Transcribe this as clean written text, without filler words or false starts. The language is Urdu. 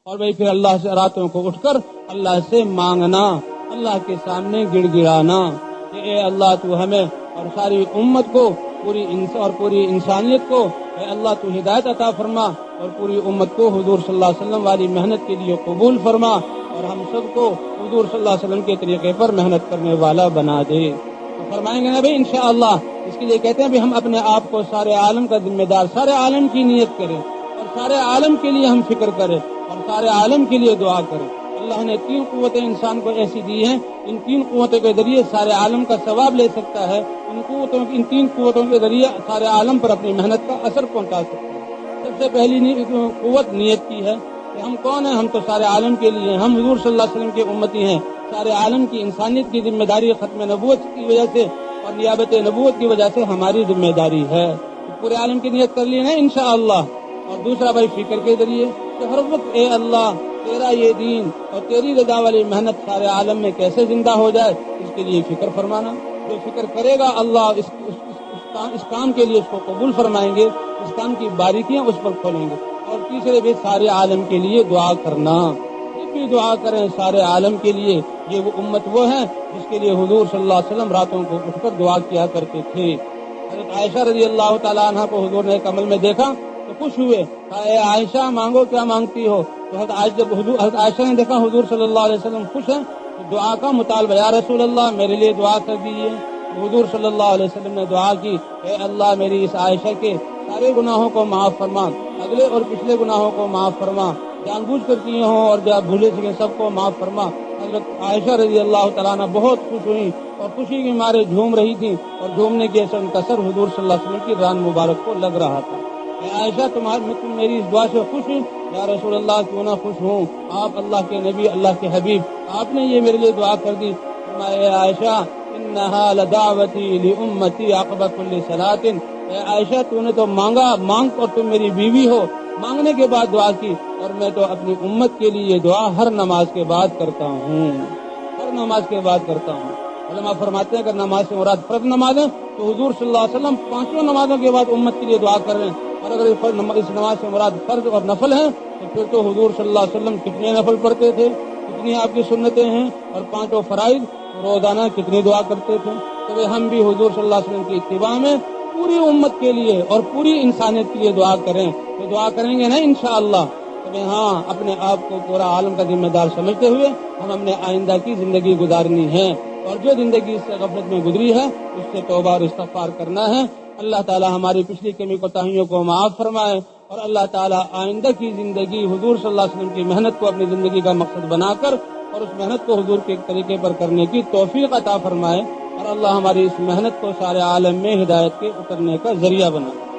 اور بھائی پھر اللہ سے راتوں کو اٹھ کر اللہ سے مانگنا، اللہ کے سامنے گڑ گڑانا کہ اے اللہ تو ہمیں اور ساری امت کو پوری انسانیت کو اے اللہ تو ہدایت عطا فرما، اور پوری امت کو حضور صلی اللہ علیہ وسلم والی محنت کے لیے قبول فرما، اور ہم سب کو حضور صلی اللہ علیہ وسلم کے طریقے پر محنت کرنے والا بنا دے۔ تو فرمائیں گے نا بھائی انشاءاللہ۔ اس کے لیے کہتے ہیں بھی ہم اپنے آپ کو سارے عالم کا ذمہ دار، سارے عالم کی نیت کریں اور سارے عالم کے لیے ہم فکر کریں اور سارے عالم کے لیے دعا کریں۔ اللہ نے 3 قوتیں انسان کو ایسی دی ہیں، ان 3 قوتوں کے ذریعے سارے عالم کا ثواب لے سکتا ہے، ان 3 قوتوں کے ذریعے سارے عالم پر اپنی محنت کا اثر پہنچا سکتا ہے۔ سب سے پہلی قوت نیت کی ہے کہ ہم کون ہیں؟ ہم تو سارے عالم کے لیے، ہم حضور صلی اللہ علیہ وسلم کے امتی ہیں، سارے عالم کی انسانیت کی ذمہ داری ختم نبوت کی وجہ سے اور نیابت نبوت کی وجہ سے ہماری ذمہ داری ہے۔ تو پورے عالم کی نیت کر لی نا انشاءاللہ۔ اور دوسرا بھائی فکر کے ذریعے کہ ہر وقت اے اللہ تیرا یہ دین اور تیری رضا والی محنت سارے عالم میں کیسے زندہ ہو جائے، اس کے لیے فکر فرمانا۔ جو فکر کرے گا اللہ اس کام کے لیے اس کو قبول فرمائیں گے، اس کام کی باریکیاں اس پر کھولیں گے۔ اور تیسرے بھی سارے عالم کے لیے دعا کرنا، جب بھی دعا کریں سارے عالم کے لیے۔ یہ وہ امت وہ ہے جس کے لیے حضور صلی اللہ علیہ وسلم راتوں کو اٹھ کر دعا کیا کرتے تھے۔ حضرت عائشہ رضی اللہ تعالیٰ عنہ کو حضور نے ایک عمل میں دیکھا تو خوش ہوئے، کہا اے عائشہ مانگو کیا مانگتی ہو؟ تو حضرت عائشہ نے دیکھا حضور صلی اللہ علیہ وسلم خوش ہیں تو دعا کا مطالبہ، یا رسول اللہ میرے لیے دعا کر دیجیے۔ حضور صلی اللہ علیہ وسلم نے دعا کی، اے اللہ میری اس عائشہ کے سارے گناہوں کو معاف فرما، اگلے اور پچھلے گناہوں کو معاف فرما، جان بوجھ کر کیے ہوں اور جو بھولے سکے سب کو معاف فرما۔ حضرت عائشہ رضی اللہ تعالیٰ عنہ بہت خوش ہوئی اور خوشی کے مارے جھوم رہی تھی، اور جھومنے کے اثر ان کا سر حضور صلی اللہ علیہ وسلم کی ران مبارک کو لگ رہا تھا۔ اے عائشہ تم میری اس دعا سے خوش ہو؟ یا رسول اللہ کیوں نہ خوش ہوں، آپ اللہ کے نبی، اللہ کے حبیب، آپ نے یہ میرے لیے دعا کر دی۔ فرمایا اے عائشہ انہا لدعوتی لامتی عقب کل صلاۃ، اے عائشہ تو نے تو مانگ اور تم میری بیوی ہو، مانگنے کے بعد دعا کی، اور میں تو اپنی امت کے لیے دعا ہر نماز کے بعد کرتا ہوں، ہر نماز کے بعد کرتا ہوں۔ علماء فرماتے ہیں اگر نماز سے مراد فرض نماز ہے تو حضور صلی اللہ علیہ وسلم 5 نمازوں کے بعد امت کے لیے دعا کر رہے ہیں، اور اگر اس نماز سے مراد فرض اور نفل ہیں تو پھر تو حضور صلی اللہ علیہ وسلم کتنے نفل پڑھتے تھے، کتنی آپ کی سنتیں ہیں، اور 5 فرائض روزانہ کتنی دعا کرتے تھے۔ تو ہم بھی حضور صلی اللہ علیہ وسلم کی اتباع میں پوری امت کے لیے اور پوری انسانیت کے لیے دعا کریں، تو دعا کریں گے نا انشاءاللہ۔ ہاں اپنے آپ کو پورا عالم کا ذمہ دار سمجھتے ہوئے ہم نے آئندہ کی زندگی گزارنی ہے، اور جو زندگی اس سے غفلت میں گزری ہے اس سے توبہ اور استغفار کرنا ہے۔ اللہ تعالی ہماری پچھلی کمی کوتاہیوں کو معاف فرمائے، اور اللہ تعالی آئندہ کی زندگی حضور صلی اللہ علیہ وسلم کی محنت کو اپنی زندگی کا مقصد بنا کر اور اس محنت کو حضور کے طریقے پر کرنے کی توفیق عطا فرمائے، اور اللہ ہماری اس محنت کو سارے عالم میں ہدایت کے اترنے کا ذریعہ بنائے۔